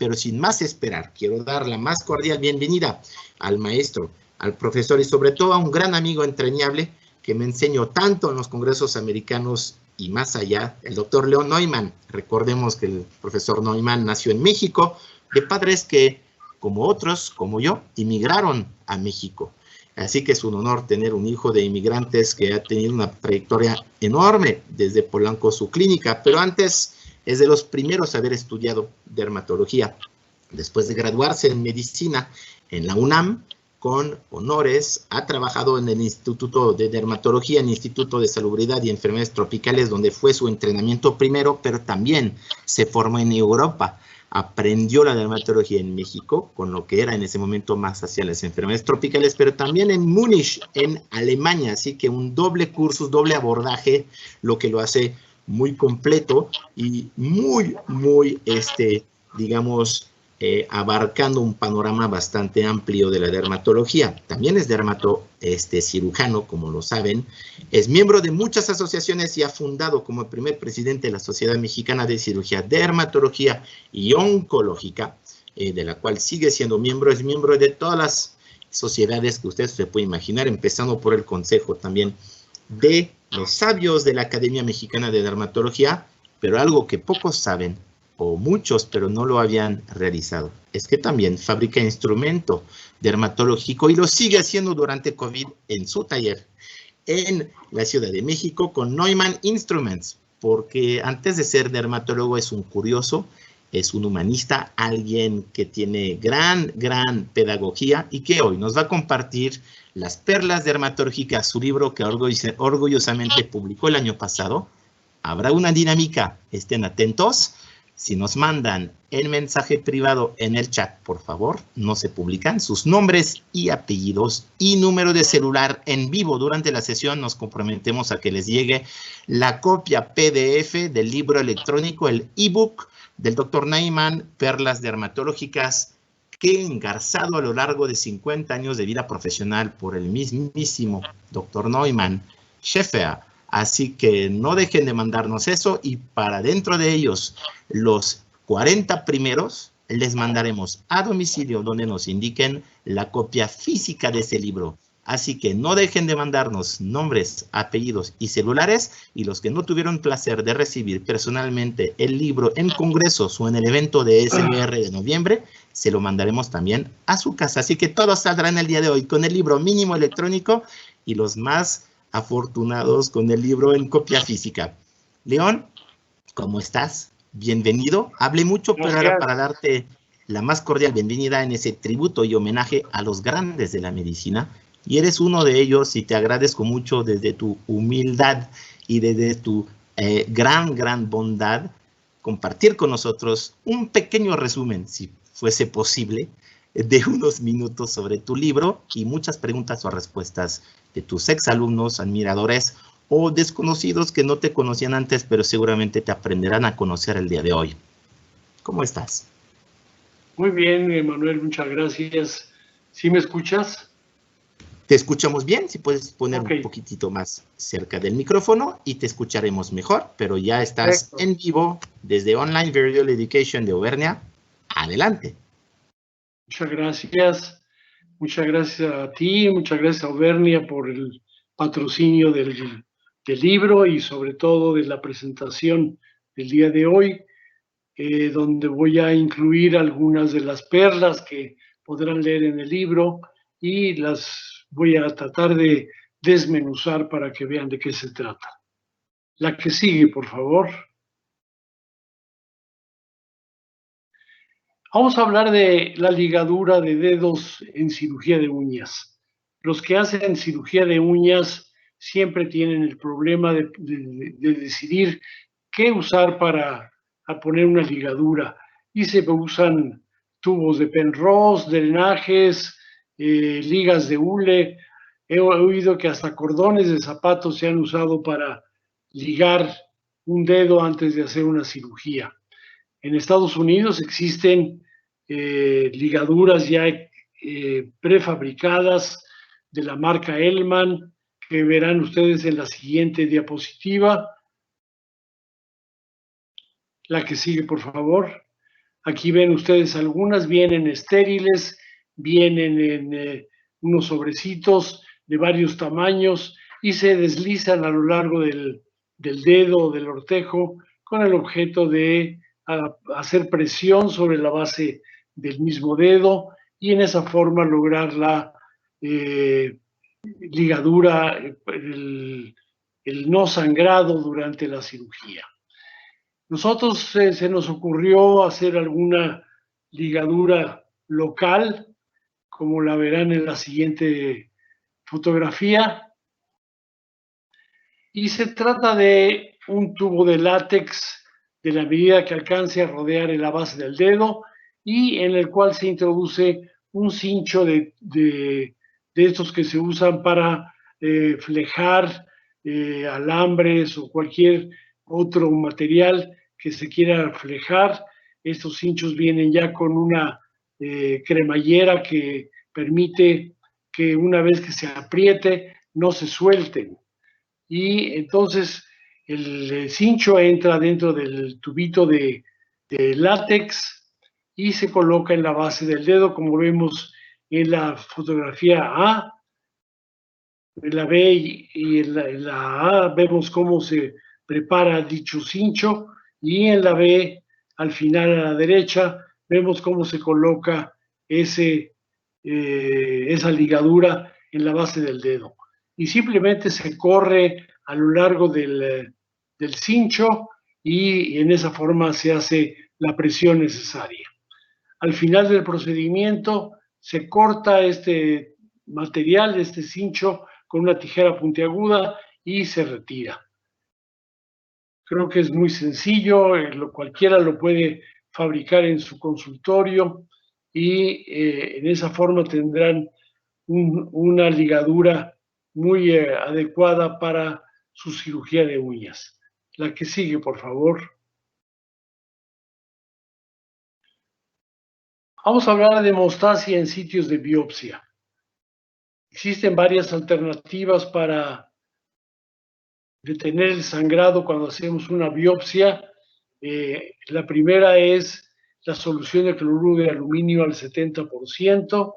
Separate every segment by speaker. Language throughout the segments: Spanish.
Speaker 1: pero sin más esperar, quiero dar la más cordial bienvenida al maestro, al profesor y sobre todo a un gran amigo entrañable que me enseñó tanto en los congresos americanos y más allá, el doctor León Neumann. Recordemos que el profesor Neumann nació en México, de padres que, como otros, como yo, inmigraron a México. Así que es un honor tener un hijo de inmigrantes que ha tenido una trayectoria enorme desde Polanco, su clínica, pero antes es de los primeros a haber estudiado dermatología. Después de graduarse en medicina en la UNAM, con honores, ha trabajado en el Instituto de Dermatología, en el Instituto de Salubridad y Enfermedades Tropicales, donde fue su entrenamiento primero, pero también se formó en Europa. Aprendió la dermatología en México, con lo que era en ese momento más hacia las enfermedades tropicales, pero también en Múnich, en Alemania. Así que un doble curso, doble abordaje, lo que lo hace muy completo y muy, digamos, abarcando un panorama bastante amplio de la dermatología. También es cirujano, como lo saben. Es miembro de muchas asociaciones y ha fundado como el primer presidente de la Sociedad Mexicana de Cirugía Dermatología y Oncológica, de la cual sigue siendo miembro. Es miembro de todas las sociedades que usted se puede imaginar, empezando por el Consejo también de los sabios de la Academia Mexicana de Dermatología, pero algo que pocos saben, o muchos, pero no lo habían realizado, es que también fabrica instrumento dermatológico y lo sigue haciendo durante COVID en su taller en la Ciudad de México con Neumann Instruments, porque antes de ser dermatólogo es un curioso, es un humanista, alguien que tiene gran pedagogía y que hoy nos va a compartir las perlas dermatológicas, su libro que orgullosamente publicó el año pasado. Habrá una dinámica, estén atentos. Si nos mandan el mensaje privado en el chat, por favor, no se publican sus nombres y apellidos y número de celular en vivo. Durante la sesión nos comprometemos a que les llegue la copia PDF del libro electrónico, el ebook del Dr. Neumann, Perlas Dermatológicas, que engarzado a lo largo de 50 años de vida profesional por el mismísimo Dr. Neumann, Scheffer. Así que no dejen de mandarnos eso y para dentro de ellos, los 40 primeros, les mandaremos a domicilio donde nos indiquen la copia física de ese libro. Así que no dejen de mandarnos nombres, apellidos y celulares, y los que no tuvieron placer de recibir personalmente el libro en congresos o en el evento de SMR de noviembre, se lo mandaremos también a su casa. Así que todos saldrán el día de hoy con el libro mínimo electrónico y los más afortunados con el libro en copia física. León, ¿cómo estás? Bienvenido. Hablé mucho, pero ahora para darte la más cordial bienvenida en ese tributo y homenaje a los grandes de la medicina. Y eres uno de ellos y te agradezco mucho desde tu humildad y desde tu gran bondad compartir con nosotros un pequeño resumen, si fuese posible, de unos minutos sobre tu libro y muchas preguntas o respuestas de tus exalumnos, admiradores o desconocidos que no te conocían antes, pero seguramente te aprenderán a conocer el día de hoy. ¿Cómo estás?
Speaker 2: Muy bien, Manuel, muchas gracias. ¿Sí me escuchas?
Speaker 1: Te escuchamos bien, si puedes poner un poquitito más cerca del micrófono y te escucharemos mejor, pero ya estás en vivo desde Online Virtual Education de Auvernia. Adelante.
Speaker 2: Muchas gracias. Muchas gracias a ti, muchas gracias a Auvernia por el patrocinio del libro y sobre todo de la presentación del día de hoy, donde voy a incluir algunas de las perlas que podrán leer en el libro y las voy a tratar de desmenuzar para que vean de qué se trata. La que sigue, por favor. Vamos a hablar de la ligadura de dedos en cirugía de uñas. Los que hacen cirugía de uñas siempre tienen el problema de decidir qué usar para poner una ligadura. Y se usan tubos de Penrose, drenajes, ligas de hule. He oído que hasta cordones de zapatos se han usado para ligar un dedo antes de hacer una cirugía. En Estados Unidos existen ligaduras ya prefabricadas de la marca Hellman, que verán ustedes en la siguiente diapositiva. La que sigue, por favor. Aquí ven ustedes algunas, vienen estériles, vienen en unos sobrecitos de varios tamaños y se deslizan a lo largo del dedo o del ortejo con el objeto de hacer presión sobre la base del mismo dedo y en esa forma lograr la ligadura, el no sangrado durante la cirugía. Nosotros se nos ocurrió hacer alguna ligadura local, como la verán en la siguiente fotografía. Y se trata de un tubo de látex de la medida que alcance a rodear la base del dedo y en el cual se introduce un cincho de estos que se usan para flejar alambres o cualquier otro material que se quiera flejar. Estos cinchos vienen ya con una cremallera que permite que una vez que se apriete no se suelten. Y entonces el cincho entra dentro del tubito de látex y se coloca en la base del dedo, como vemos en la fotografía A. En la B y en la A vemos cómo se prepara dicho cincho y en la B, al final a la derecha, vemos cómo se coloca esa ligadura en la base del dedo. Y simplemente se corre a lo largo del cincho y en esa forma se hace la presión necesaria. Al final del procedimiento se corta este material, este cincho, con una tijera puntiaguda y se retira. Creo que es muy sencillo, cualquiera lo puede fabricar en su consultorio y en esa forma tendrán una ligadura muy adecuada para su cirugía de uñas. La que sigue, por favor. Vamos a hablar de hemostasia en sitios de biopsia. Existen varias alternativas para detener el sangrado cuando hacemos una biopsia. La primera es la solución de cloruro de aluminio al 70%,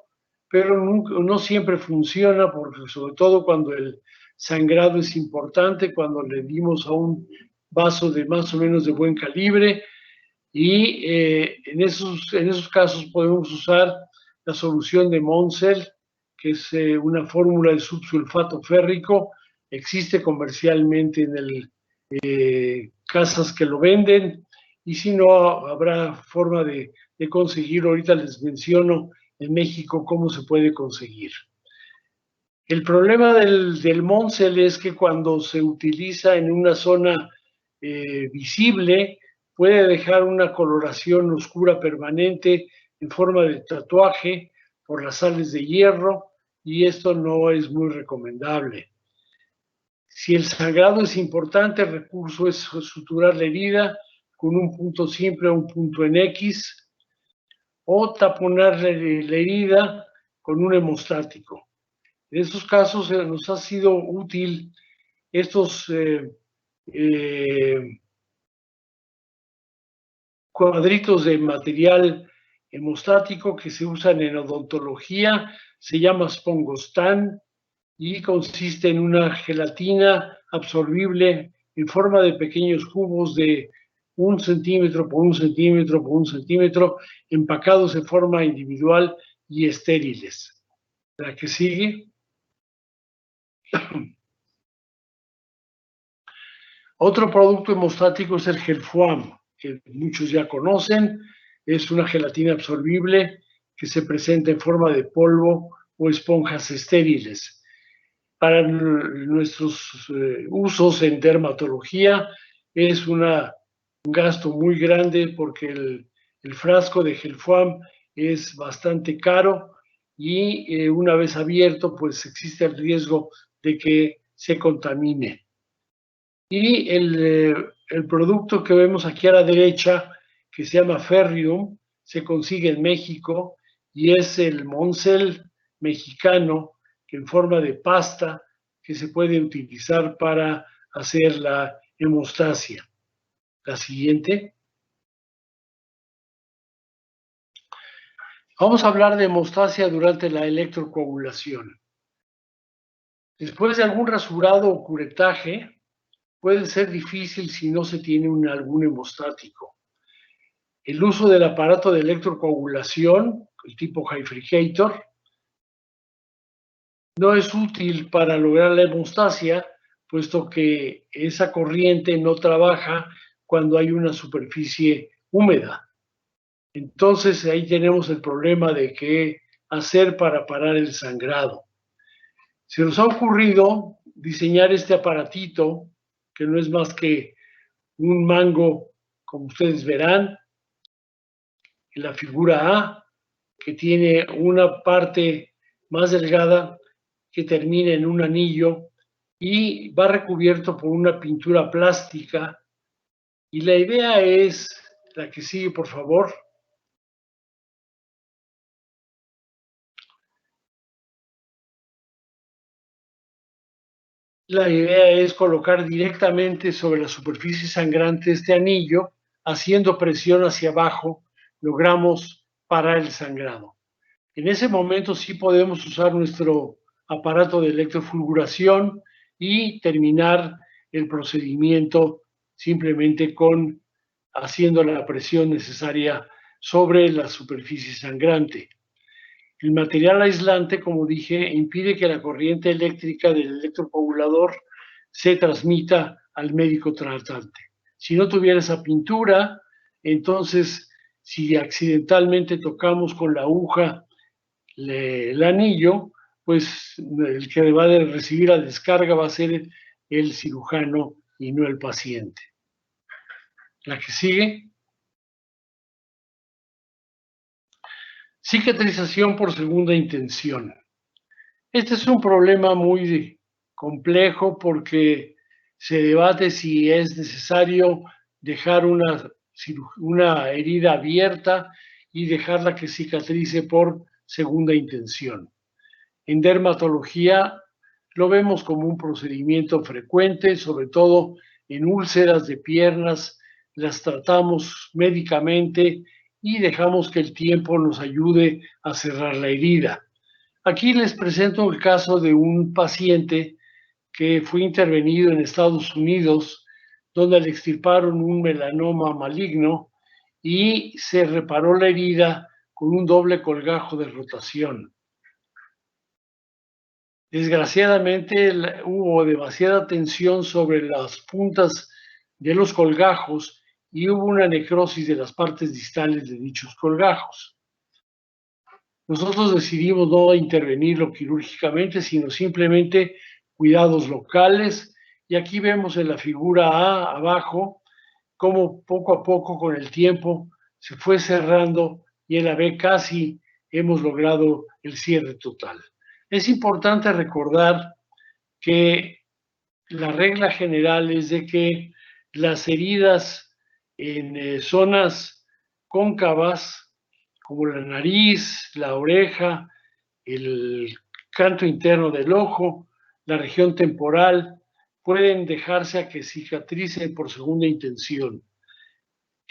Speaker 2: pero no siempre funciona, porque sobre todo cuando el sangrado es importante, cuando le dimos a un vaso de más o menos de buen calibre, y en esos casos podemos usar la solución de Moncel, que es una fórmula de subsulfato férrico. Existe comercialmente en casas que lo venden y si no habrá forma de conseguirlo. Ahorita les menciono en México cómo se puede conseguir. El problema del Moncel es que cuando se utiliza en una zona visible puede dejar una coloración oscura permanente en forma de tatuaje por las sales de hierro y esto no es muy recomendable. Si el sangrado es importante, el recurso es suturar la herida con un punto simple o un punto en X o taponar la herida con un hemostático. En estos casos nos ha sido útil estos cuadritos de material hemostático que se usan en odontología, se llama Spongostan y consiste en una gelatina absorbible en forma de pequeños cubos de 1 centímetro por 1 centímetro por 1 centímetro, empacados en forma individual y estériles. La que sigue. Otro producto hemostático es el Gelfoam, que muchos ya conocen. Es una gelatina absorbible que se presenta en forma de polvo o esponjas estériles. Para nuestros usos en dermatología es un gasto muy grande porque el frasco de Gelfoam es bastante caro y una vez abierto pues existe el riesgo de que se contamine. Y el producto que vemos aquí a la derecha, que se llama Ferrium, se consigue en México y es el Moncel mexicano, que en forma de pasta, que se puede utilizar para hacer la hemostasia. La siguiente. Vamos a hablar de hemostasia durante la electrocoagulación. Después de algún rasurado o curetaje, puede ser difícil si no se tiene algún hemostático. El uso del aparato de electrocoagulación, el tipo Hyfricator, no es útil para lograr la hemostasia, puesto que esa corriente no trabaja cuando hay una superficie húmeda. Entonces ahí tenemos el problema de qué hacer para parar el sangrado. Se nos ha ocurrido diseñar este aparatito, que no es más que un mango, como ustedes verán, en la figura A, que tiene una parte más delgada que termina en un anillo y va recubierto por una pintura plástica. Y la idea es, la que sigue, por favor. La idea es colocar directamente sobre la superficie sangrante este anillo, haciendo presión hacia abajo, logramos parar el sangrado. En ese momento sí podemos usar nuestro aparato de electrofulguración y terminar el procedimiento simplemente con haciendo la presión necesaria sobre la superficie sangrante. El material aislante, como dije, impide que la corriente eléctrica del electrocoagulador se transmita al médico tratante. Si no tuviera esa pintura, entonces si accidentalmente tocamos con la aguja el anillo, pues el que va a recibir la descarga va a ser el cirujano y no el paciente. La que sigue. Cicatrización por segunda intención. Este es un problema muy complejo porque se debate si es necesario dejar una herida abierta y dejarla que cicatrice por segunda intención. En dermatología lo vemos como un procedimiento frecuente, sobre todo en úlceras de piernas, las tratamos médicamente y dejamos que el tiempo nos ayude a cerrar la herida. Aquí les presento el caso de un paciente que fue intervenido en Estados Unidos, donde le extirparon un melanoma maligno y se reparó la herida con un doble colgajo de rotación. Desgraciadamente hubo demasiada tensión sobre las puntas de los colgajos y hubo una necrosis de las partes distales de dichos colgajos. Nosotros decidimos no intervenirlo quirúrgicamente, sino simplemente cuidados locales. Y aquí vemos en la figura A abajo cómo poco a poco con el tiempo se fue cerrando y en la B casi hemos logrado el cierre total. Es importante recordar que la regla general es de que las heridas en zonas cóncavas, como la nariz, la oreja, el canto interno del ojo, la región temporal, pueden dejarse a que cicatricen por segunda intención.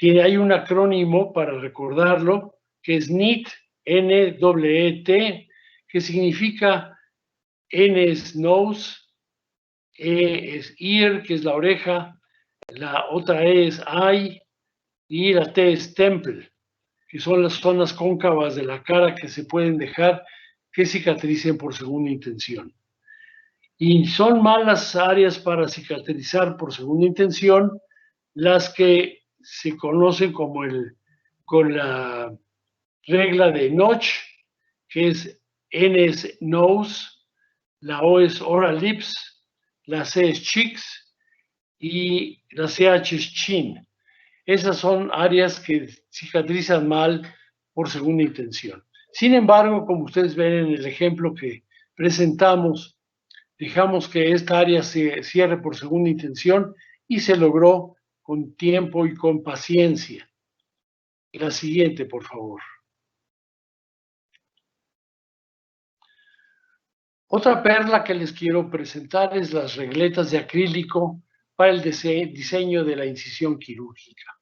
Speaker 2: Hay un acrónimo para recordarlo, que es NET, N-E-T, que significa N es nose, E es ear, que es la oreja, la otra E es eye y la T es temple, que son las zonas cóncavas de la cara que se pueden dejar que cicatricen por segunda intención. Y son malas áreas para cicatrizar por segunda intención las que se conocen como con la regla de Notch, que es N es nose, la O es oral lips, la C es cheeks y la CH es chin. Esas son áreas que cicatrizan mal por segunda intención. Sin embargo, como ustedes ven en el ejemplo que presentamos, dejamos que esta área se cierre por segunda intención y se logró con tiempo y con paciencia. La siguiente, por favor. Otra perla que les quiero presentar es las regletas de acrílico para el diseño de la incisión quirúrgica.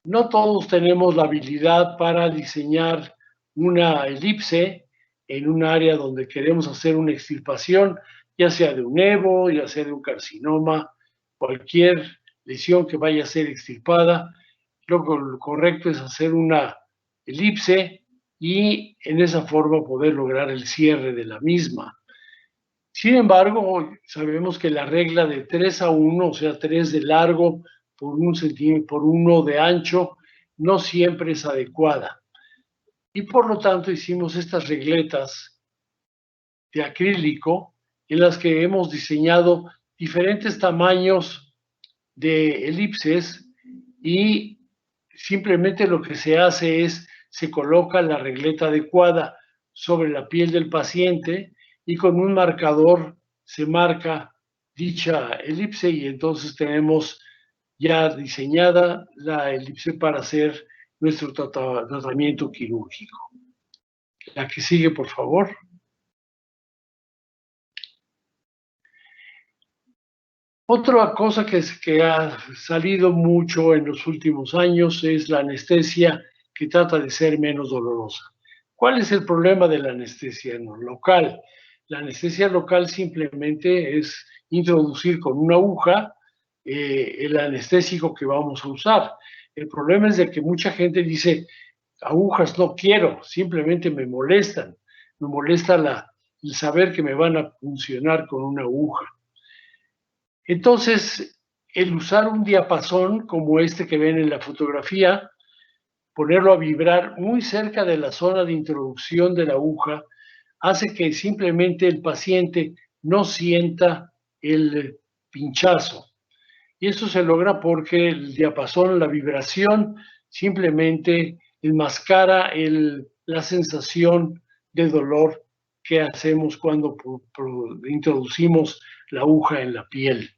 Speaker 2: No todos tenemos la habilidad para diseñar una elipse en un área donde queremos hacer una extirpación, ya sea de un EBO, ya sea de un carcinoma, cualquier lesión que vaya a ser extirpada. Lo correcto es hacer una elipse y en esa forma poder lograr el cierre de la misma. Sin embargo, sabemos que la regla de 3:1, o sea, 3 de largo por 1 centímetro, por 1 de ancho, no siempre es adecuada. Y por lo tanto hicimos estas regletas de acrílico en las que hemos diseñado diferentes tamaños de elipses y simplemente lo que se hace es se coloca la regleta adecuada sobre la piel del paciente y con un marcador se marca dicha elipse y entonces tenemos ya diseñada la elipse para hacer nuestro tratamiento quirúrgico. La que sigue, por favor. Otra cosa que ha salido mucho en los últimos años es la anestesia que trata de ser menos dolorosa. ¿Cuál es el problema de la anestesia local? La anestesia local simplemente es introducir con una aguja el anestésico que vamos a usar. El problema es de que mucha gente dice, agujas no quiero, simplemente me molestan. Me molesta el saber que me van a funcionar con una aguja. Entonces, el usar un diapasón como este que ven en la fotografía, ponerlo a vibrar muy cerca de la zona de introducción de la aguja, hace que simplemente el paciente no sienta el pinchazo. Y eso se logra porque el diapasón, la vibración, simplemente enmascara la sensación de dolor que hacemos cuando introducimos la aguja en la piel.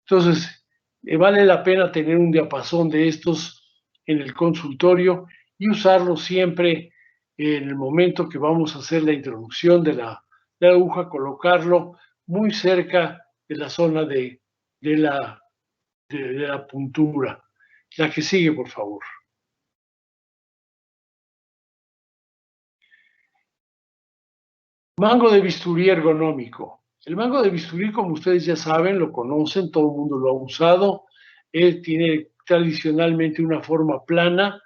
Speaker 2: Entonces, vale la pena tener un diapasón de estos en el consultorio y usarlo siempre en el momento que vamos a hacer la introducción de la aguja, colocarlo muy cerca de la zona de la puntura. La que sigue, por favor. Mango de bisturí ergonómico. El mango de bisturí, como ustedes ya saben, lo conocen, todo el mundo lo ha usado. Tiene tradicionalmente una forma plana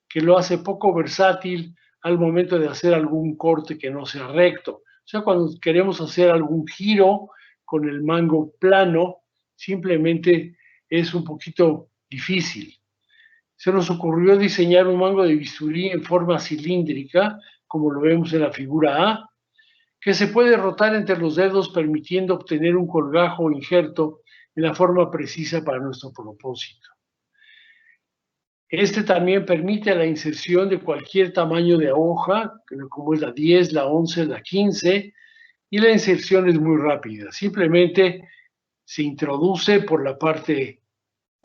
Speaker 2: que lo hace poco versátil al momento de hacer algún corte que no sea recto. O sea, cuando queremos hacer algún giro con el mango plano, simplemente es un poquito difícil. Se nos ocurrió diseñar un mango de bisturí en forma cilíndrica, como lo vemos en la figura A, que se puede rotar entre los dedos permitiendo obtener un colgajo o injerto en la forma precisa para nuestro propósito. Este también permite la inserción de cualquier tamaño de hoja, como es la 10, la 11, la 15, y la inserción es muy rápida. Simplemente se introduce por la parte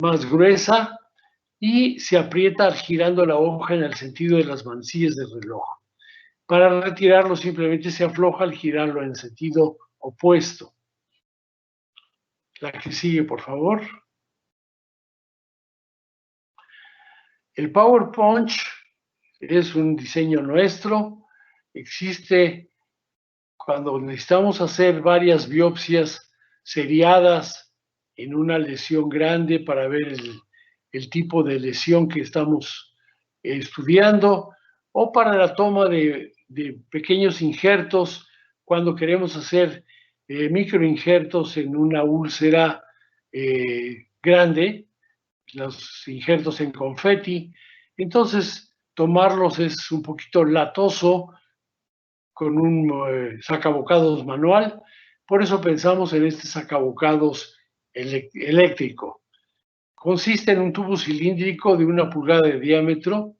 Speaker 2: más gruesa y se aprieta girando la hoja en el sentido de las manecillas del reloj. Para retirarlo simplemente se afloja al girarlo en sentido opuesto. La que sigue, por favor. El Power Punch es un diseño nuestro. Existe cuando necesitamos hacer varias biopsias seriadas en una lesión grande para ver el tipo de lesión que estamos estudiando o para la toma de pequeños injertos cuando queremos hacer microinjertos en una úlcera grande, los injertos en confeti. Entonces, tomarlos es un poquito latoso con un sacabocados manual. Por eso pensamos en este sacabocados eléctrico. Consiste en un tubo cilíndrico de 1 pulgada de diámetro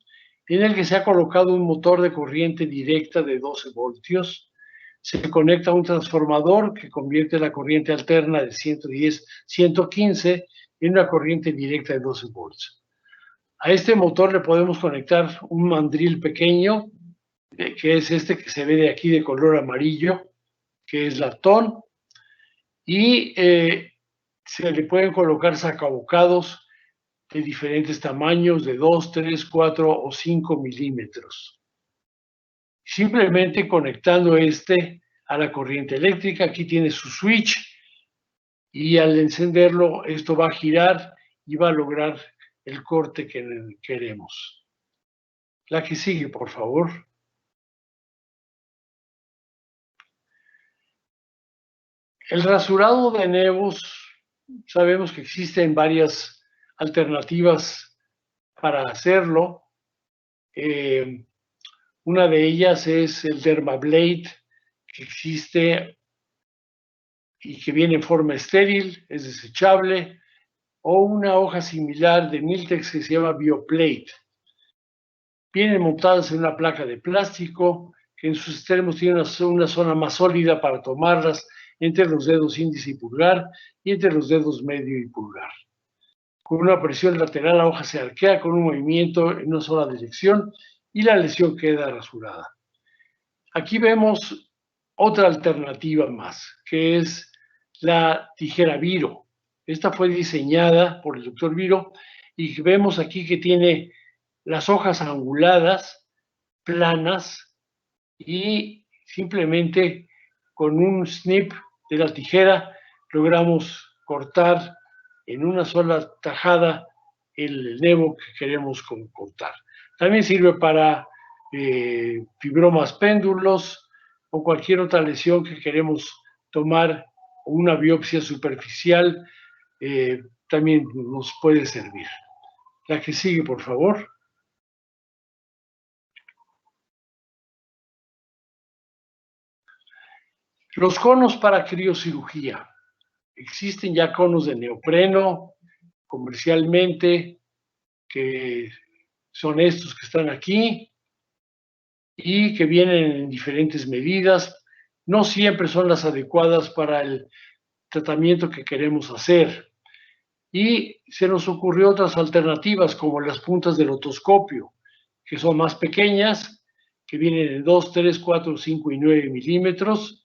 Speaker 2: en el que se ha colocado un motor de corriente directa de 12 voltios. Se conecta a un transformador que convierte la corriente alterna de 110-115 en una corriente directa de 12 volts. A este motor le podemos conectar un mandril pequeño, que es este que se ve de aquí de color amarillo, que es latón, y se le pueden colocar sacabocados de diferentes tamaños, de 2, 3, 4 o 5 milímetros. simplemente conectando este a la corriente eléctrica. Aquí tiene su switch y al encenderlo esto va a girar y va a lograr el corte que queremos. La que sigue, por favor. El rasurado de nevos, sabemos que existen varias alternativas para hacerlo. Una de ellas es el Dermablade, que existe y que viene en forma estéril, es desechable, o una hoja similar de Miltex que se llama Bioplate. Vienen montadas en una placa de plástico que en sus extremos tiene una zona más sólida para tomarlas entre los dedos índice y pulgar y entre los dedos medio y pulgar. Con una presión lateral la hoja se arquea con un movimiento en una sola dirección y la lesión queda rasurada. Aquí vemos otra alternativa más, que es la tijera Viro. Esta fue diseñada por el doctor Viro y vemos aquí que tiene las hojas anguladas, planas, y simplemente con un snip de la tijera logramos cortar en una sola tajada el nevo que queremos cortar. También sirve para fibromas péndulos o cualquier otra lesión que queremos tomar, una biopsia superficial también nos puede servir. La que sigue, por favor. Los conos para criocirugía. Existen ya conos de neopreno comercialmente, que son estos que están aquí y que vienen en diferentes medidas. No siempre son las adecuadas para el tratamiento que queremos hacer. Y se nos ocurrió otras alternativas como las puntas del otoscopio, que son más pequeñas, que vienen en 2, 3, 4, 5 y 9 milímetros.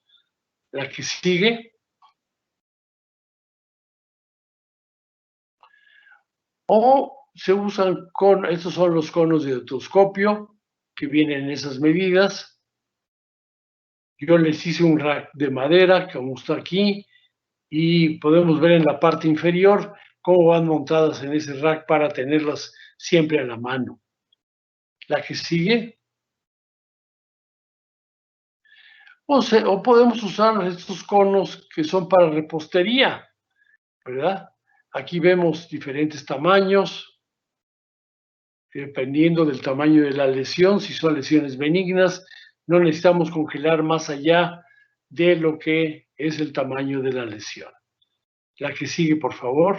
Speaker 2: La que sigue. O se usan estos son los conos de otoscopio que vienen en esas medidas. Yo les hice un rack de madera, como está aquí, y podemos ver en la parte inferior cómo van montadas en ese rack para tenerlas siempre a la mano. La que sigue. O podemos usar estos conos que son para repostería, ¿verdad? Aquí vemos diferentes tamaños, dependiendo del tamaño de la lesión. Si son lesiones benignas, no necesitamos congelar más allá de lo que es el tamaño de la lesión. La que sigue, por favor.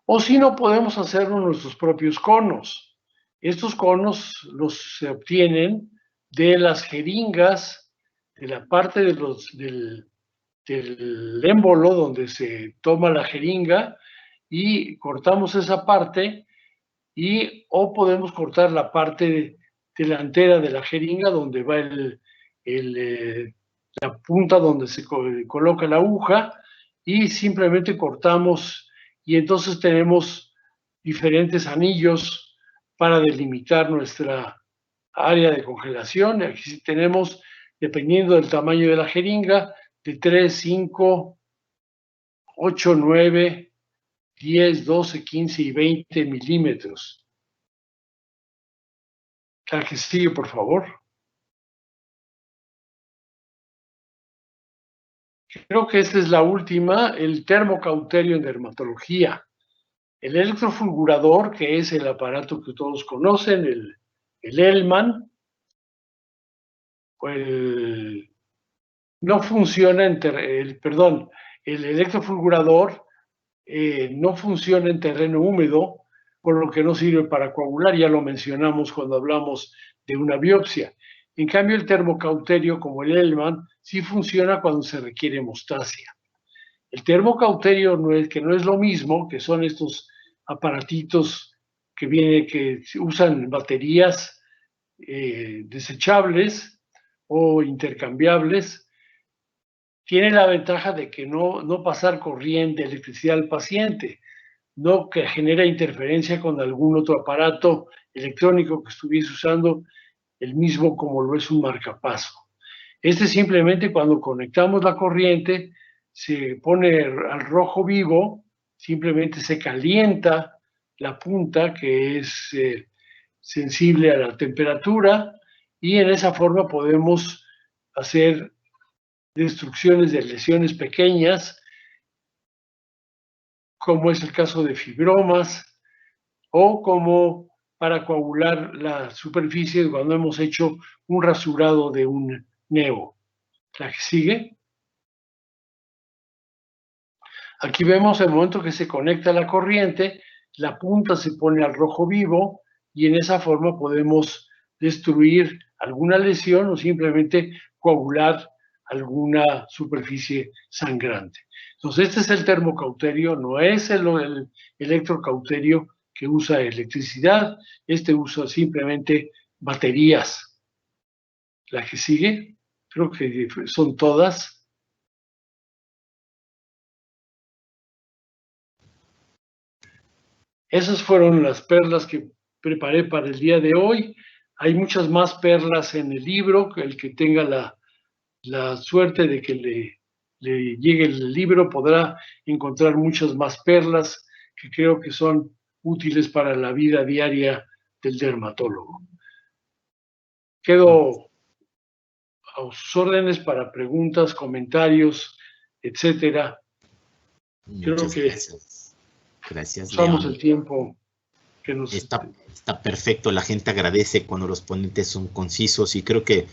Speaker 2: O si no, podemos hacer nuestros propios conos. Estos conos se obtienen de las jeringas, de la parte del émbolo donde se toma la jeringa, y cortamos esa parte, o podemos cortar la parte delantera de la jeringa donde va la punta donde se coloca la aguja, y simplemente cortamos, y entonces tenemos diferentes anillos para delimitar nuestra área de congelación. Aquí tenemos, dependiendo del tamaño de la jeringa, de 3, 5, 8, 9, 10, 12, 15 y 20 milímetros. La que sigue, por favor. Creo que esta es la última, el termocauterio en dermatología. El electrofulgurador, que es el aparato que todos conocen, el Hellman, no funciona el electrofulgurador no funciona en terreno húmedo, por lo que no sirve para coagular, ya lo mencionamos cuando hablamos de una biopsia. En cambio, el termocauterio, como el Hellman, sí funciona cuando se requiere hemostasia. El termocauterio que no es lo mismo, que son estos aparatitos que usan baterías desechables o intercambiables. Tiene la ventaja de que no pasar corriente, electricidad al paciente, no que genera interferencia con algún otro aparato electrónico que estuviese usando el mismo como lo es un marcapaso. Este simplemente cuando conectamos la corriente se pone al rojo vivo, simplemente se calienta la punta que es sensible a la temperatura y en esa forma podemos hacer destrucciones de lesiones pequeñas, como es el caso de fibromas, o como para coagular la superficie cuando hemos hecho un rasurado de un neo. La que sigue. Aquí vemos el momento que se conecta la corriente, la punta se pone al rojo vivo y en esa forma podemos destruir alguna lesión o simplemente coagular alguna superficie sangrante. Entonces, este es el termocauterio, no es el electrocauterio que usa electricidad, este usa simplemente baterías. La que sigue, creo que son todas. Esas fueron las perlas que preparé para el día de hoy. Hay muchas más perlas en el libro. El que tenga la suerte de que le llegue el libro podrá encontrar muchas más perlas que creo que son útiles para la vida diaria del dermatólogo. Quedo a sus órdenes para preguntas, comentarios, etcétera. Creo que
Speaker 1: gracias. Gracias,
Speaker 2: usamos
Speaker 1: León.
Speaker 2: el tiempo que nos...
Speaker 1: Está perfecto, la gente agradece cuando los ponentes son concisos y creo que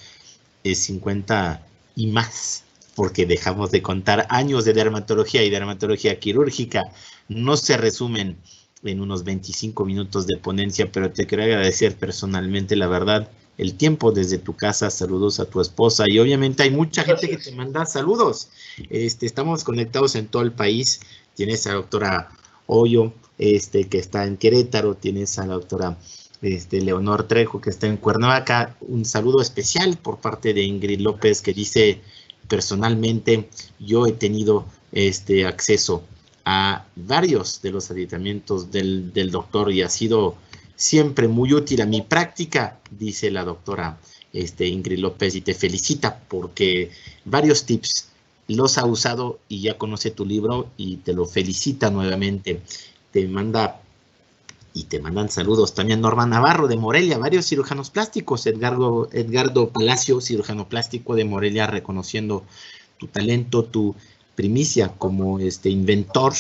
Speaker 1: es 50 y más, porque dejamos de contar años de dermatología y dermatología quirúrgica. No se resumen en unos 25 minutos de ponencia, pero te quiero agradecer personalmente, la verdad, el tiempo desde tu casa. Saludos a tu esposa y obviamente hay mucha gente que te manda saludos. Estamos conectados en todo el país. Tienes a la doctora Hoyo, que está en Querétaro, tienes a la doctora Leonor Trejo, que está en Cuernavaca. Un saludo especial por parte de Ingrid López, que dice, personalmente, yo he tenido acceso a varios de los aditamentos del doctor y ha sido siempre muy útil a mi práctica, dice la doctora Ingrid López, y te felicita porque varios tips los ha usado y ya conoce tu libro y te lo felicita nuevamente. Te mandan saludos también Norma Navarro de Morelia, varios cirujanos plásticos, Edgardo Palacio, cirujano plástico de Morelia, reconociendo tu talento, tu primicia como inventor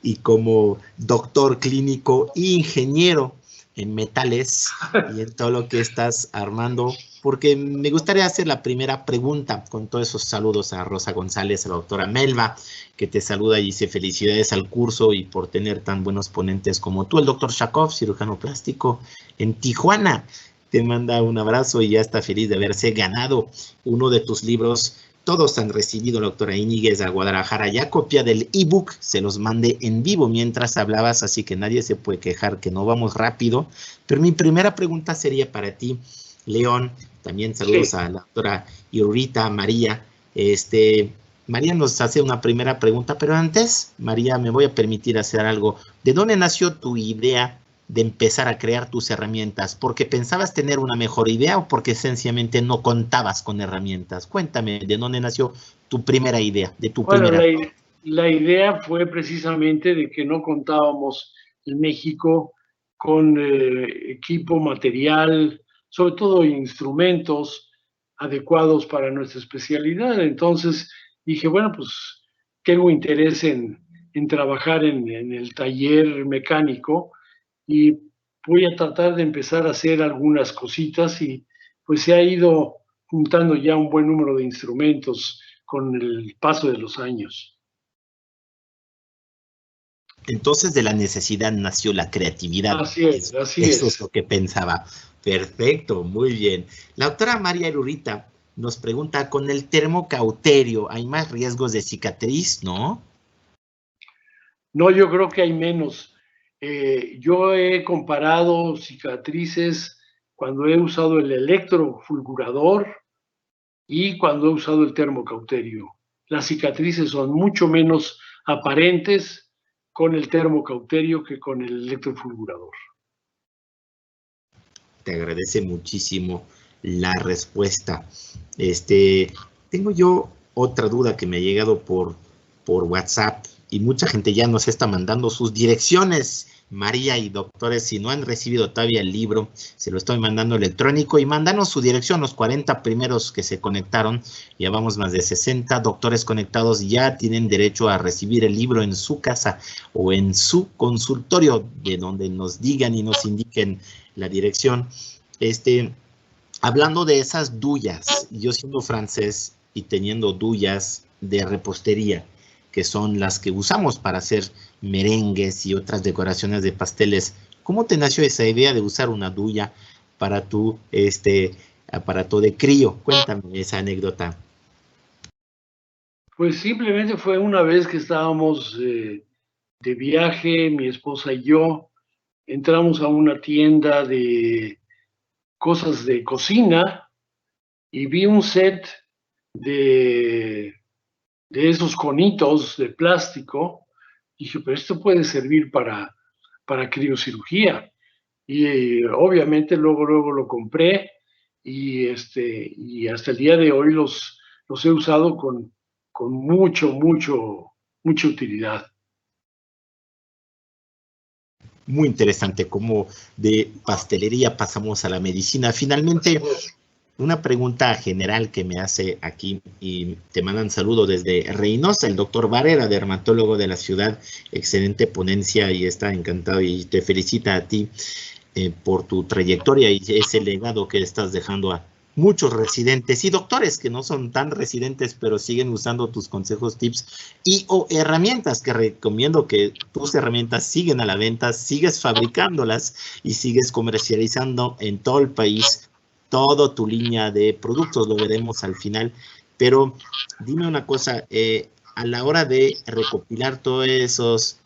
Speaker 1: y como doctor clínico e ingeniero en metales y en todo lo que estás armando, porque me gustaría hacer la primera pregunta con todos esos saludos a Rosa González, a la doctora Melba, que te saluda y dice felicidades al curso y por tener tan buenos ponentes como tú. El doctor Shakov, cirujano plástico en Tijuana, te manda un abrazo y ya está feliz de haberse ganado uno de tus libros. Todos han recibido, la doctora Íñiguez, a Guadalajara ya copia del ebook, se los mandé en vivo mientras hablabas, así que nadie se puede quejar que no vamos rápido. Pero mi primera pregunta sería para ti, León. También saludos a la doctora Irurita, María. María nos hace una primera pregunta, pero antes, María, me voy a permitir hacer algo. ¿De dónde nació tu idea de empezar a crear tus herramientas? ¿Porque pensabas tener una mejor idea o porque sencillamente no contabas con herramientas? Cuéntame, ¿de dónde nació tu primera idea?
Speaker 2: La idea fue precisamente de que no contábamos en México con equipo, material, sobre todo instrumentos adecuados para nuestra especialidad. Entonces dije, bueno, pues tengo interés en trabajar en el taller mecánico y voy a tratar de empezar a hacer algunas cositas y pues se ha ido juntando ya un buen número de instrumentos con el paso de los años.
Speaker 1: Entonces de la necesidad nació la creatividad.
Speaker 2: Así es, así
Speaker 1: Eso es lo que pensaba. Perfecto, muy bien. La doctora María Irurita nos pregunta, con el termocauterio, ¿hay más riesgos de cicatriz, no?
Speaker 2: No, yo creo que hay menos. Yo he comparado cicatrices cuando he usado el electrofulgurador y cuando he usado el termocauterio. Las cicatrices son mucho menos aparentes con el termocauterio que con el electrofulgurador.
Speaker 1: Te agradece muchísimo la respuesta. Tengo yo otra duda que me ha llegado por WhatsApp y mucha gente ya nos está mandando sus direcciones. María y doctores, si no han recibido todavía el libro, se lo estoy mandando electrónico y mándanos su dirección, los 40 primeros que se conectaron, ya vamos más de 60 doctores conectados, ya tienen derecho a recibir el libro en su casa o en su consultorio, de donde nos digan y nos indiquen la dirección. Hablando de esas duyas, yo siendo francés y teniendo duyas de repostería, que son las que usamos para hacer merengues y otras decoraciones de pasteles. ¿Cómo te nació esa idea de usar una duya para tu aparato de crío? Cuéntame esa anécdota.
Speaker 2: Pues simplemente fue una vez que estábamos de viaje, mi esposa y yo, entramos a una tienda de cosas de cocina y vi un set de esos conitos de plástico. Dije, pero esto puede servir para criocirugía. Y obviamente luego lo compré y hasta el día de hoy los he usado con mucha utilidad.
Speaker 1: Muy interesante cómo de pastelería pasamos a la medicina. Finalmente, una pregunta general que me hace aquí y te mandan saludo desde Reynosa, el doctor Barrera, dermatólogo de la ciudad. Excelente ponencia y está encantado y te felicita a ti por tu trayectoria y ese legado que estás dejando a muchos residentes y doctores que no son tan residentes, pero siguen usando tus consejos, tips o herramientas que recomiendo que tus herramientas siguen a la venta, sigues fabricándolas y sigues comercializando en todo el país toda tu línea de productos, lo veremos al final. Pero dime una cosa, a la hora de recopilar todos esos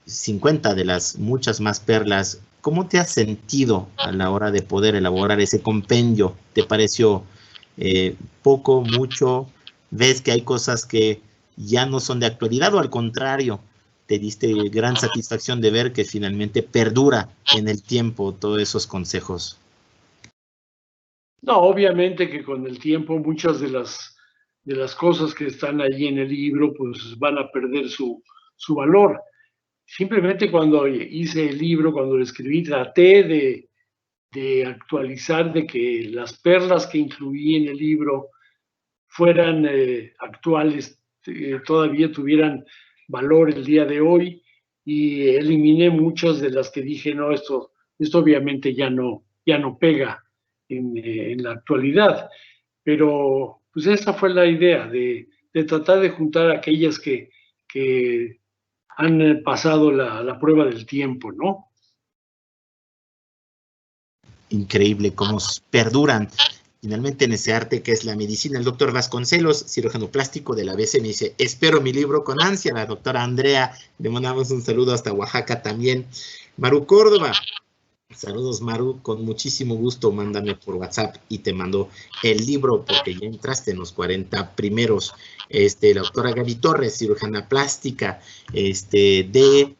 Speaker 1: 50 de las muchas más perlas, ¿cómo te has sentido a la hora de poder elaborar ese compendio? ¿Te pareció poco, mucho? ¿Ves que hay cosas que ya no son de actualidad o al contrario, te diste gran satisfacción de ver que finalmente perdura en el tiempo todos esos consejos?
Speaker 2: No, obviamente que con el tiempo muchas de las cosas que están allí en el libro pues van a perder su valor. Simplemente cuando hice el libro, cuando lo escribí, traté de actualizar, de que las perlas que incluí en el libro fueran actuales, todavía tuvieran valor el día de hoy, y eliminé muchas de las que dije, no, esto obviamente ya no pega en la actualidad. Pero pues esa fue la idea, de tratar de juntar aquellas que han pasado la prueba del tiempo, ¿no?
Speaker 1: Increíble cómo perduran finalmente en ese arte que es la medicina. El doctor Vasconcelos, cirujano plástico de la ABC, me dice, espero mi libro con ansia. La doctora Andrea, le mandamos un saludo hasta Oaxaca también. Maru Córdoba, saludos Maru, con muchísimo gusto, mándame por WhatsApp y te mando el libro porque ya entraste en los 40 primeros. La doctora Gaby Torres, cirujana plástica de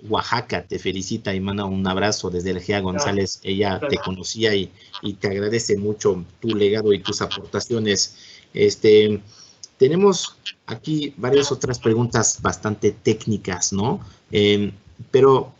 Speaker 1: Oaxaca, te felicita y manda un abrazo desde el GEA González. Ella te conocía y te agradece mucho tu legado y tus aportaciones. Tenemos aquí varias otras preguntas bastante técnicas, ¿no? Pero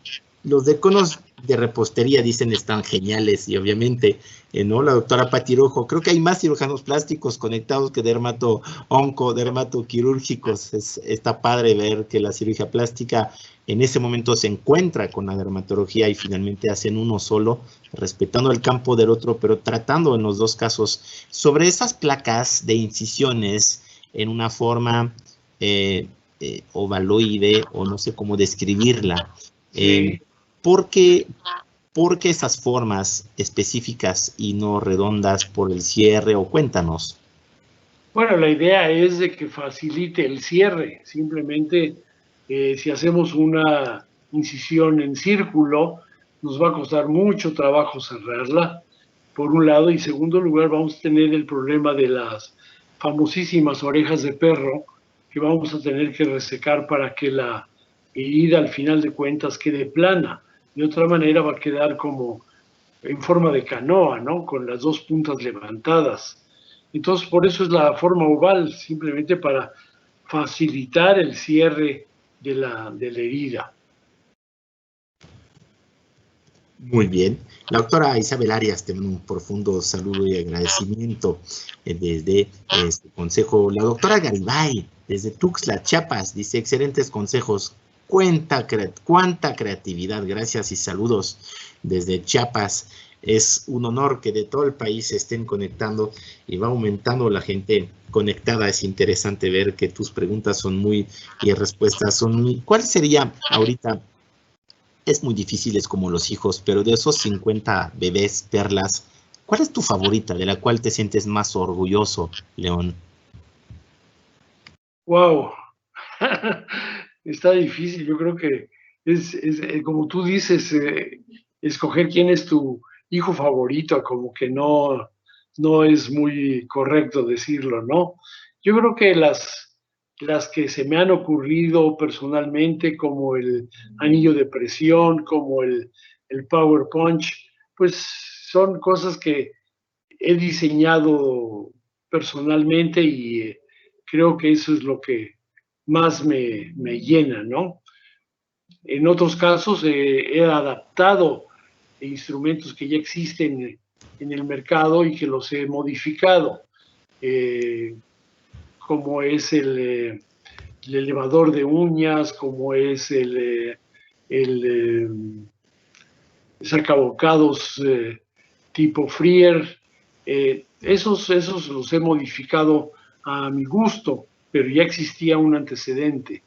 Speaker 1: los deconos de repostería, dicen, están geniales y obviamente, ¿no? La doctora Pati Rojo, creo que hay más cirujanos plásticos conectados que dermatoquirúrgicos. Está padre ver que la cirugía plástica en ese momento se encuentra con la dermatología y finalmente hacen uno solo, respetando el campo del otro, pero tratando en los dos casos sobre esas placas de incisiones en una forma ovaloide o no sé cómo describirla.
Speaker 2: Sí.
Speaker 1: ¿Por qué esas formas específicas y no redondas por el cierre? O cuéntanos.
Speaker 2: Bueno, la idea es de que facilite el cierre. Simplemente, si hacemos una incisión en círculo, nos va a costar mucho trabajo cerrarla, por un lado, y segundo lugar, vamos a tener el problema de las famosísimas orejas de perro, que vamos a tener que resecar para que la herida, al final de cuentas, quede plana. De otra manera va a quedar como en forma de canoa, ¿no? Con las dos puntas levantadas. Entonces, por eso es la forma oval, simplemente para facilitar el cierre de la herida.
Speaker 1: Muy bien. La doctora Isabel Arias, te mando un profundo saludo y agradecimiento desde este consejo. La doctora Garibay, desde Tuxtla, Chiapas, dice, excelentes consejos. Cuánta creatividad, gracias y saludos desde Chiapas. Es un honor que de todo el país se estén conectando y va aumentando la gente conectada. Es interesante ver que tus preguntas son y respuestas son muy... ¿Cuál sería ahorita? Es muy difícil, es como los hijos, pero de esos 50 bebés, perlas, ¿cuál es tu favorita, de la cual te sientes más orgulloso, León?
Speaker 2: ¡Wow! Está difícil, yo creo que es como tú dices, escoger quién es tu hijo favorito, como que no es muy correcto decirlo, ¿no? Yo creo que las que se me han ocurrido personalmente, como el anillo de presión, como el Power Punch, pues son cosas que he diseñado personalmente y creo que eso es lo que más me llena, ¿no? En otros casos he adaptado instrumentos que ya existen en el mercado y que los he modificado, como es el elevador de uñas, como es el sacabocados tipo Frier. Esos los he modificado a mi gusto, pero ya existía un antecedente.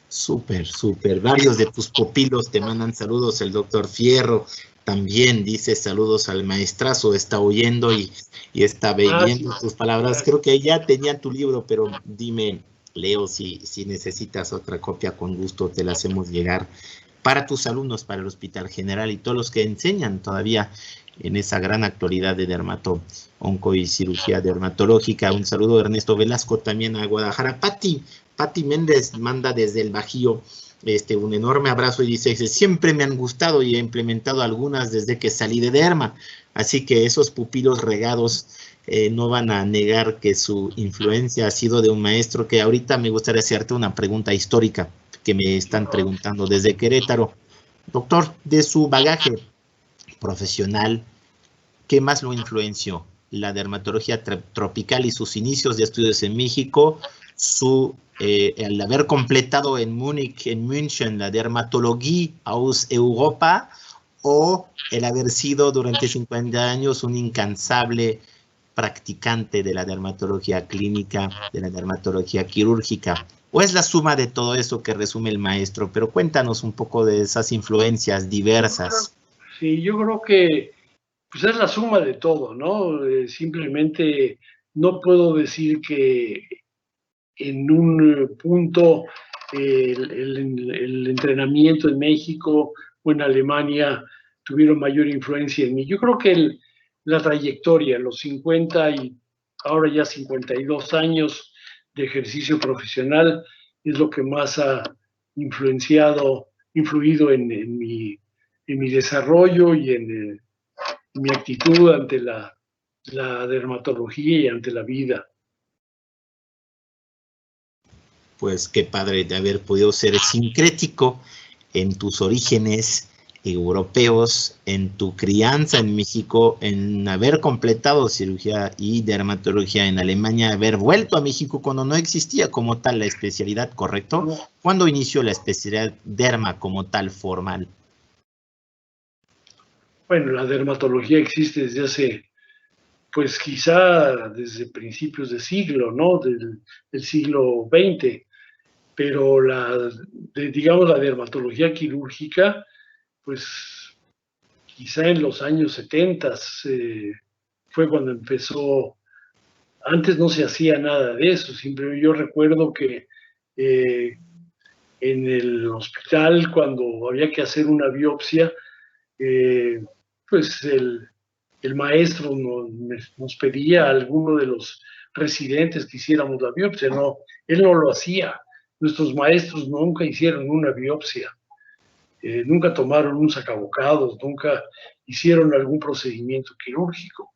Speaker 1: Súper, súper. Varios de tus pupilos te mandan saludos. El doctor Fierro también dice saludos al maestrazo. Está oyendo y está viendo tus palabras. Creo que ya tenía tu libro, pero dime, Leo, si necesitas otra copia, con gusto te la hacemos llegar. Para tus alumnos, para el Hospital General y todos los que enseñan todavía en esa gran actualidad de onco y cirugía dermatológica. Un saludo, Ernesto Velasco, también a Guadalajara. Pati Méndez manda desde el Bajío un enorme abrazo y dice, siempre me han gustado y he implementado algunas desde que salí de Derma, así que esos pupilos regados no van a negar que su influencia ha sido de un maestro. Que ahorita me gustaría hacerte una pregunta histórica que me están preguntando desde Querétaro. Doctor, de su bagaje profesional, ¿qué más lo influenció? La dermatología tropical y sus inicios de estudios en México, el haber completado en Múnich, en München, la dermatología aus Europa, o el haber sido durante 50 años un incansable practicante de la dermatología clínica, de la dermatología quirúrgica, o es la suma de todo eso que resume el maestro. Pero cuéntanos un poco de esas influencias diversas.
Speaker 2: Sí, yo creo que pues es la suma de todo, ¿no? Simplemente no puedo decir que en un punto el entrenamiento en México o en Alemania tuvieron mayor influencia en mí. Yo creo que la trayectoria, los 50 y ahora ya 52 años de ejercicio profesional es lo que más ha influido en mi desarrollo y en mi actitud ante la dermatología y ante la vida.
Speaker 1: Pues qué padre de haber podido ser sincrético en tus orígenes europeos, en tu crianza en México, en haber completado cirugía y dermatología en Alemania, haber vuelto a México cuando no existía como tal la especialidad, ¿correcto? No. ¿Cuándo inició la especialidad derma como tal formal?
Speaker 2: Bueno, la dermatología existe desde hace, pues quizá desde principios de siglo, ¿no? Del siglo XX, pero digamos, la dermatología quirúrgica, pues quizá en los años 70 fue cuando empezó. Antes no se hacía nada de eso, simplemente yo recuerdo que en el hospital, cuando había que hacer una biopsia, pues el maestro nos pedía a alguno de los residentes que hiciéramos la biopsia. No, él no lo hacía. Nuestros maestros nunca hicieron una biopsia. nunca tomaron un sacabocados, nunca hicieron algún procedimiento quirúrgico.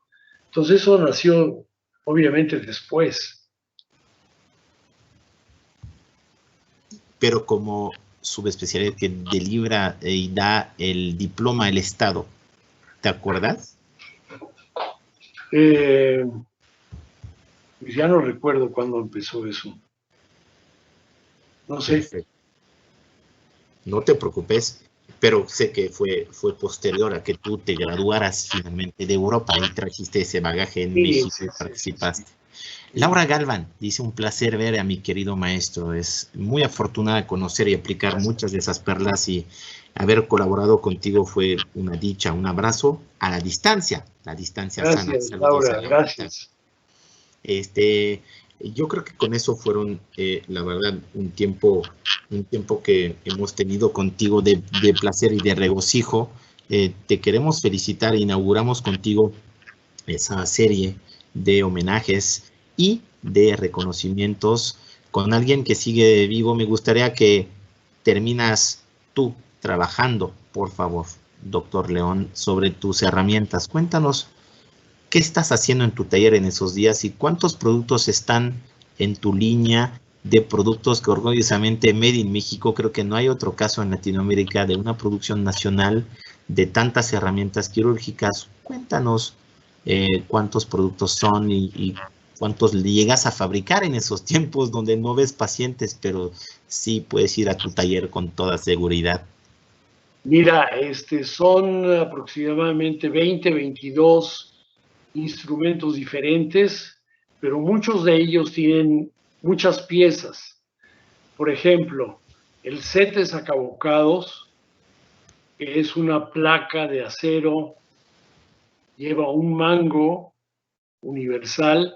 Speaker 2: Entonces eso nació obviamente después.
Speaker 1: Pero como subespecialidad que delibra y da el diploma el Estado, ¿te acuerdas?
Speaker 2: Ya no recuerdo cuándo empezó eso. No sé.
Speaker 1: Perfecto. No te preocupes, pero sé que fue posterior a que tú te graduaras finalmente de Europa y trajiste ese bagaje en México y participaste. Laura Galván dice: un placer ver a mi querido maestro. Es muy afortunada conocer y aplicar muchas de esas perlas, y haber colaborado contigo fue una dicha. Un abrazo a la distancia sana.
Speaker 2: Gracias,
Speaker 1: Saludos
Speaker 2: Laura,
Speaker 1: a Laura.
Speaker 2: gracias.
Speaker 1: Yo creo que con eso fueron, la verdad, un tiempo que hemos tenido contigo de placer y de regocijo. Te queremos felicitar. Inauguramos contigo esa serie de homenajes y de reconocimientos con alguien que sigue vivo. Me gustaría que terminas tú trabajando, por favor, doctor León, sobre tus herramientas. Cuéntanos qué estás haciendo en tu taller en esos días y cuántos productos están en tu línea de productos que orgullosamente Made in México. Creo que no hay otro caso en Latinoamérica de una producción nacional de tantas herramientas quirúrgicas. Cuéntanos cuántos productos son y cuántos llegas a fabricar en esos tiempos donde no ves pacientes, pero sí puedes ir a tu taller con toda seguridad.
Speaker 2: Mira, son aproximadamente 22 instrumentos diferentes, pero muchos de ellos tienen muchas piezas. Por ejemplo, el set de sacabocados, que es una placa de acero, lleva un mango universal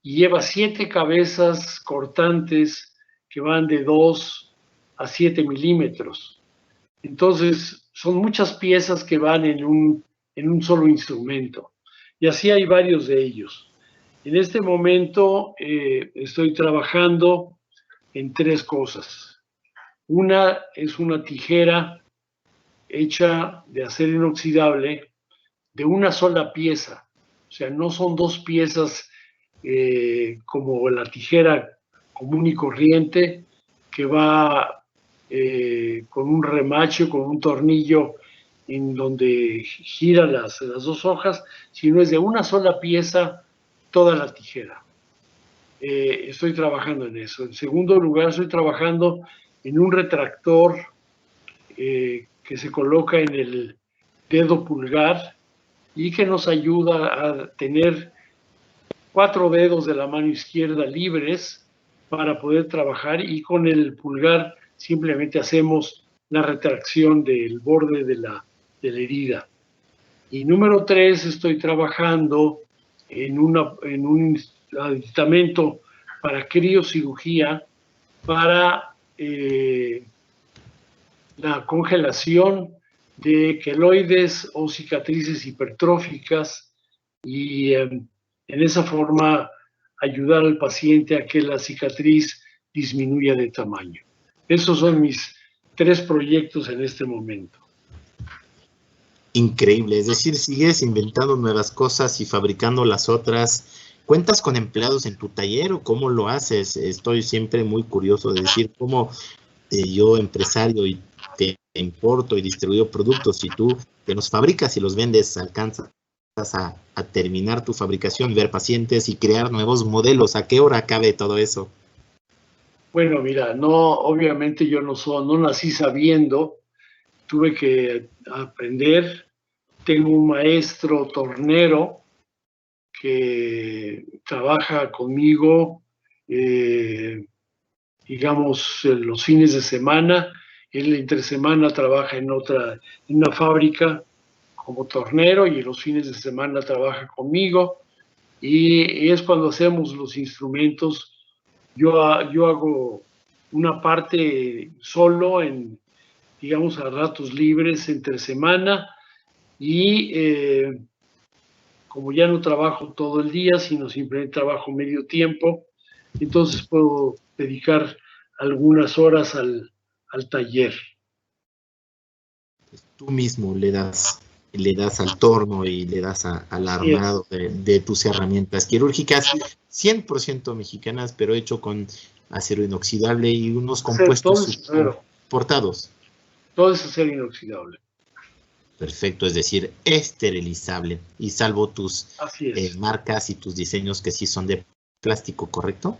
Speaker 2: y lleva 7 cabezas cortantes que van de 2 a 7 milímetros. Entonces, son muchas piezas que van en un solo instrumento. Y así hay varios de ellos. En este momento estoy trabajando en 3 cosas. Una es una tijera hecha de acero inoxidable de una sola pieza. O sea, no son 2 piezas como la tijera común y corriente, que va con un remache, con un tornillo en donde gira las 2 hojas, sino es de una sola pieza toda la tijera. Estoy trabajando en eso. En segundo lugar, estoy trabajando en un retractor que se coloca en el dedo pulgar y que nos ayuda a tener 4 dedos de la mano izquierda libres para poder trabajar, y con el pulgar simplemente hacemos la retracción del borde de la herida. Y número 3, estoy trabajando en un aditamento para criocirugía para la congelación de queloides o cicatrices hipertróficas, y en esa forma ayudar al paciente a que la cicatriz disminuya de tamaño. Esos son mis 3 proyectos en este momento.
Speaker 1: Increíble, es decir, sigues inventando nuevas cosas y fabricando las otras. ¿Cuentas con empleados en tu taller o cómo lo haces? Estoy siempre muy curioso de decir cómo yo, empresario, y te importo y distribuyo productos, y tú que los fabricas y los vendes, alcanzas a terminar tu fabricación, ver pacientes y crear nuevos modelos. ¿A qué hora cabe todo eso?
Speaker 2: Bueno, mira, no, obviamente yo no nací sabiendo, tuve que aprender. Tengo un maestro tornero que trabaja conmigo, digamos, los fines de semana. Él entre semana trabaja en una fábrica como tornero, y los fines de semana trabaja conmigo. Y es cuando hacemos los instrumentos. Yo hago una parte solo, digamos, a ratos libres entre semana, y como ya no trabajo todo el día, sino simplemente trabajo medio tiempo, entonces puedo dedicar algunas horas al taller.
Speaker 1: tú mismo le das al torno y le das al armado de tus herramientas quirúrgicas, 100% mexicanas, pero hecho con acero inoxidable y unos compuestos portados.
Speaker 2: Todo es acero inoxidable.
Speaker 1: Perfecto, es decir, esterilizable, y salvo tus marcas y tus diseños que sí son de plástico, ¿correcto?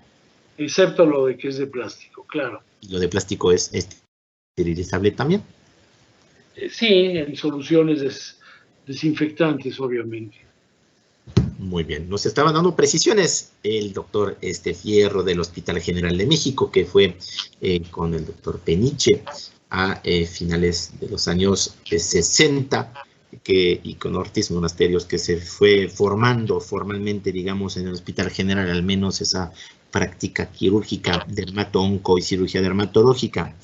Speaker 2: Excepto lo de que es de plástico, claro.
Speaker 1: ¿Y lo de plástico es esterilizable también?
Speaker 2: Sí, en soluciones desinfectantes, obviamente.
Speaker 1: Muy bien, nos estaba dando precisiones el doctor Fierro del Hospital General de México, que fue con el doctor Peniche a finales de los años 60, y con Ortiz Monasterios, que se fue formando formalmente, digamos, en el Hospital General, al menos esa práctica quirúrgica, dermato-onco y cirugía dermatológica.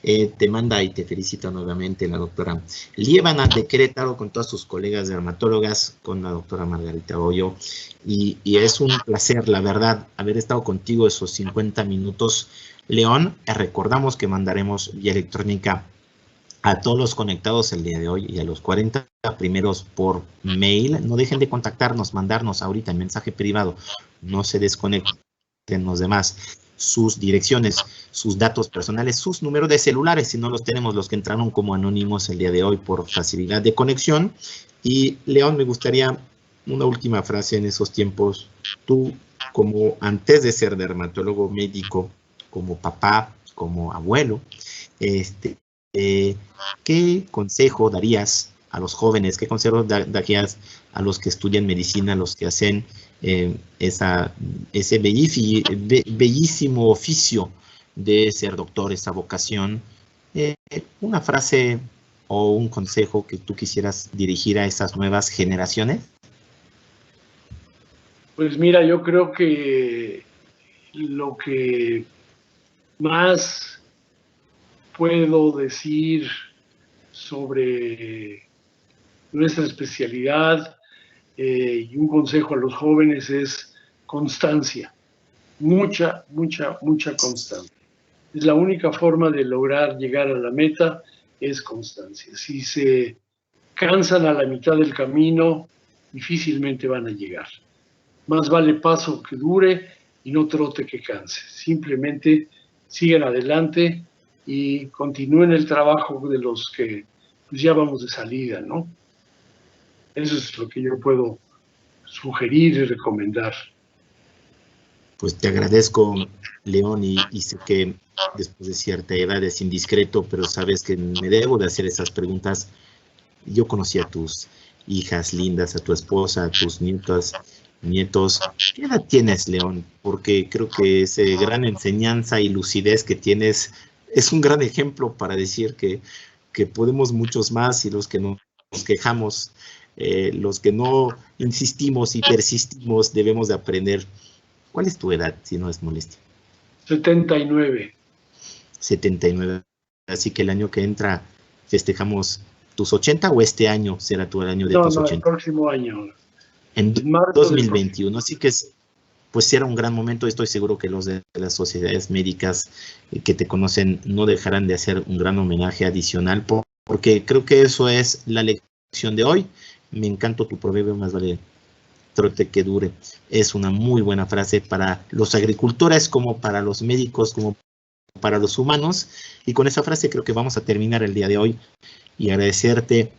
Speaker 1: Te manda y te felicita nuevamente la doctora Liébana de Querétaro con todas sus colegas dermatólogas, con la doctora Margarita Hoyo, y es un placer, la verdad, haber estado contigo esos 50 minutos, León. Recordamos que mandaremos vía electrónica a todos los conectados el día de hoy y a los 40 primeros por mail. No dejen de contactarnos, mandarnos ahorita en mensaje privado. No se desconecten los demás. Sus direcciones, sus datos personales, sus números de celulares, si no los tenemos, los que entraron como anónimos el día de hoy por facilidad de conexión. Y León, me gustaría una última frase en esos tiempos. Tú, como antes de ser dermatólogo médico, como papá, como abuelo, ¿qué consejo darías a los jóvenes? ¿Qué consejo darías a los que estudian medicina, a los que hacen ese bellísimo oficio de ser doctor, esa vocación? Una frase o un consejo que tú quisieras dirigir a esas nuevas generaciones.
Speaker 2: Pues mira, yo creo que lo que más puedo decir sobre nuestra especialidad y un consejo a los jóvenes es constancia, mucha constancia. Es la única forma de lograr llegar a la meta, es constancia. Si se cansan a la mitad del camino, difícilmente van a llegar. Más vale paso que dure y no trote que canse. Simplemente sigan adelante y continúen el trabajo de los que pues, ya vamos de salida, ¿no? Eso es lo que yo puedo sugerir y recomendar.
Speaker 1: Pues te agradezco, León, y sé que después de cierta edad es indiscreto, pero sabes que me debo de hacer esas preguntas. Yo conocí a tus hijas lindas, a tu esposa, a tus nietos. ¿Qué edad tienes, León? Porque creo que esa gran enseñanza y lucidez que tienes es un gran ejemplo para decir que podemos muchos más, y los que no nos quejamos, los que no insistimos y persistimos, debemos de aprender. ¿Cuál es tu edad, si no es molestia?
Speaker 2: 79.
Speaker 1: 79. Así que el año que entra festejamos tus 80, o este año será tu año de tus 80.
Speaker 2: No, el próximo año.
Speaker 1: En 2021. Así que pues será un gran momento. Estoy seguro que los de las sociedades médicas que te conocen no dejarán de hacer un gran homenaje adicional, porque creo que eso es la lección de hoy. Me encantó tu proverbio, más vale trote que dure. Es una muy buena frase para los agricultores, como para los médicos, como para los humanos. Y con esa frase creo que vamos a terminar el día de hoy y agradecerte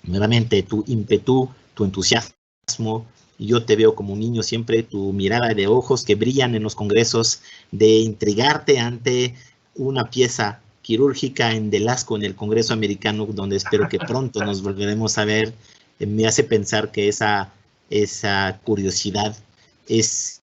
Speaker 1: nuevamente tu ímpetu, tu entusiasmo. Yo te veo como un niño siempre, tu mirada de ojos que brillan en los congresos, de intrigarte ante una pieza quirúrgica en Delasco, en el Congreso Americano, donde espero que pronto nos volveremos a ver. Me hace pensar que esa curiosidad, ese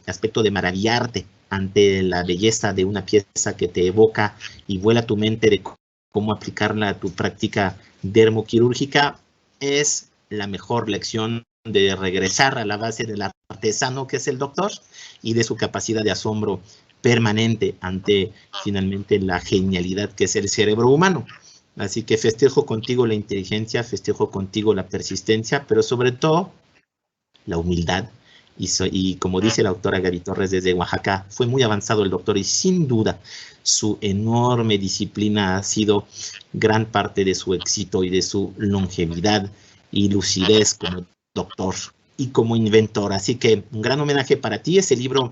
Speaker 1: aspecto de maravillarte ante la belleza de una pieza que te evoca y vuela tu mente de cómo aplicarla a tu práctica dermoquirúrgica, es la mejor lección de regresar a la base del artesano que es el doctor y de su capacidad de asombro permanente ante finalmente la genialidad que es el cerebro humano. Así que festejo contigo la inteligencia, festejo contigo la persistencia, pero sobre todo la humildad y como dice la doctora Gaby Torres desde Oaxaca, fue muy avanzado el doctor y sin duda su enorme disciplina ha sido gran parte de su éxito y de su longevidad y lucidez como doctor y como inventor. Así que un gran homenaje para ti. Ese libro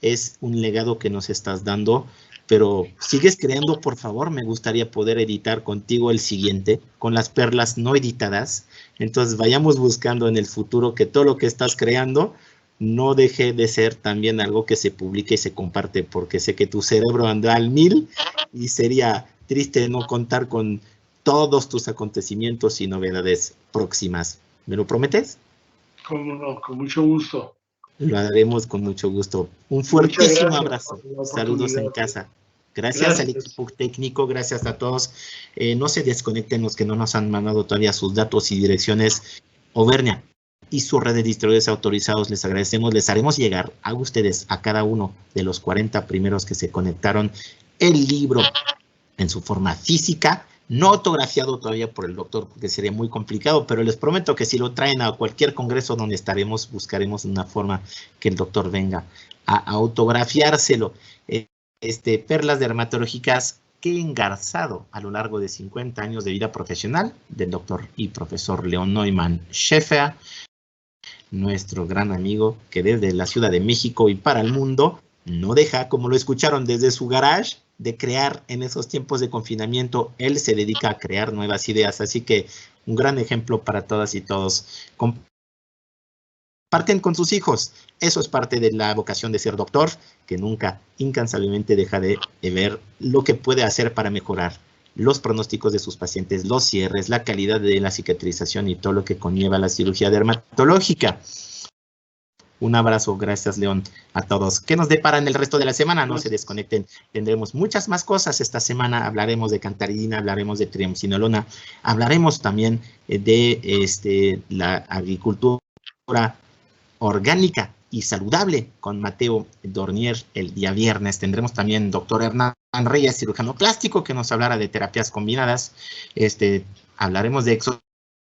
Speaker 1: es un legado que nos estás dando, pero sigues creando, por favor. Me gustaría poder editar contigo el siguiente, con las perlas no editadas. Entonces vayamos buscando en el futuro que todo lo que estás creando no deje de ser también algo que se publique y se comparte, porque sé que tu cerebro anda al 1000 y sería triste no contar con todos tus acontecimientos y novedades próximas. ¿Me lo prometes?
Speaker 2: Cómo no, con mucho gusto.
Speaker 1: Lo haremos con mucho gusto. Un fuertísimo abrazo. Saludos en casa. Gracias al equipo técnico, gracias a todos. No se desconecten los que no nos han mandado todavía sus datos y direcciones. Auvernia y su red de distribuidores autorizados, les agradecemos. Les haremos llegar a ustedes, a cada uno de los 40 primeros que se conectaron, el libro en su forma física, no autografiado todavía por el doctor, porque sería muy complicado, pero les prometo que si lo traen a cualquier congreso donde estaremos, buscaremos una forma que el doctor venga a autografiárselo. Perlas dermatológicas que engarzado a lo largo de 50 años de vida profesional del doctor y profesor León Neumann Schaeffer, nuestro gran amigo que desde la Ciudad de México y para el mundo no deja, como lo escucharon desde su garage, de crear en esos tiempos de confinamiento. Él se dedica a crear nuevas ideas, así que un gran ejemplo para todas y todos. Comparten con sus hijos. Eso es parte de la vocación de ser doctor, que nunca incansablemente deja de ver lo que puede hacer para mejorar los pronósticos de sus pacientes, los cierres, la calidad de la cicatrización y todo lo que conlleva la cirugía dermatológica. Un abrazo, gracias León, a todos. ¿Qué nos depara en el resto de la semana? No se desconecten, tendremos muchas más cosas esta semana. Hablaremos de cantaridina, hablaremos de triamcinolona, hablaremos también de la agricultura orgánica y saludable con Mateo Dornier el día viernes. Tendremos también doctor Hernán Reyes, cirujano plástico, que nos hablará de terapias combinadas. Hablaremos de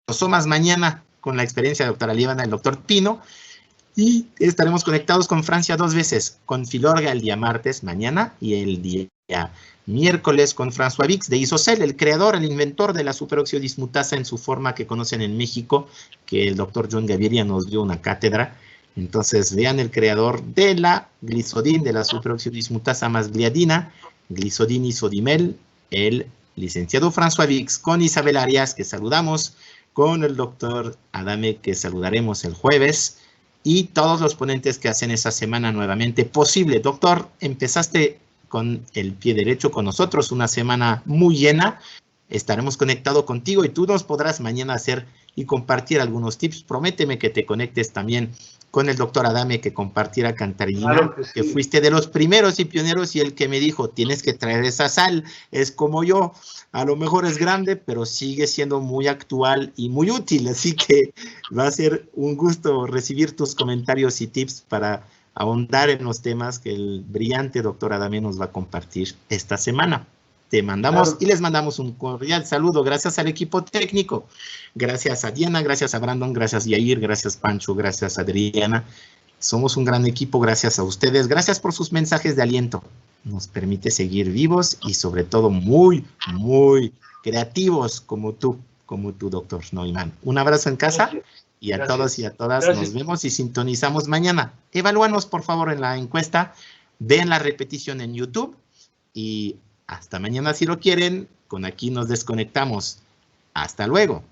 Speaker 1: exosomas mañana con la experiencia de la doctora Líbana, el doctor Pino. Y estaremos conectados con Francia 2 veces, con Filorga el día martes, mañana, y el día miércoles con François Vix de Isocel, el creador, el inventor de la superoxidismutasa en su forma que conocen en México, que el doctor John Gaviria nos dio una cátedra. Entonces vean el creador de la glisodin, de la superoxidismutasa más gliadina, glisodin isodimel, el licenciado François Vix, con Isabel Arias, que saludamos, con el doctor Adame, que saludaremos el jueves, y todos los ponentes que hacen esa semana nuevamente posible. Doctor, empezaste con el pie derecho con nosotros, una semana muy llena. Estaremos conectados contigo y tú nos podrás mañana hacer y compartir algunos tips. Prométeme que te conectes también con el doctor Adame, que compartiera cantaridina, claro que sí, que fuiste de los primeros y pioneros y el que me dijo, tienes que traer esa sal. Es como yo, a lo mejor es grande, pero sigue siendo muy actual y muy útil. Así que va a ser un gusto recibir tus comentarios y tips para ahondar en los temas que el brillante doctor Adame nos va a compartir esta semana. Te mandamos y les mandamos un cordial saludo. Gracias al equipo técnico. Gracias a Diana, gracias a Brandon, gracias a Yair, gracias Pancho, gracias a Adriana. Somos un gran equipo, gracias a ustedes. Gracias por sus mensajes de aliento. Nos permite seguir vivos y sobre todo muy, muy creativos como tú, doctor Neumann. Un abrazo en casa y a todos y a todas nos vemos y sintonizamos mañana. Evalúanos por favor en la encuesta, vean la repetición en YouTube y hasta mañana si lo quieren. Con aquí nos desconectamos. Hasta luego.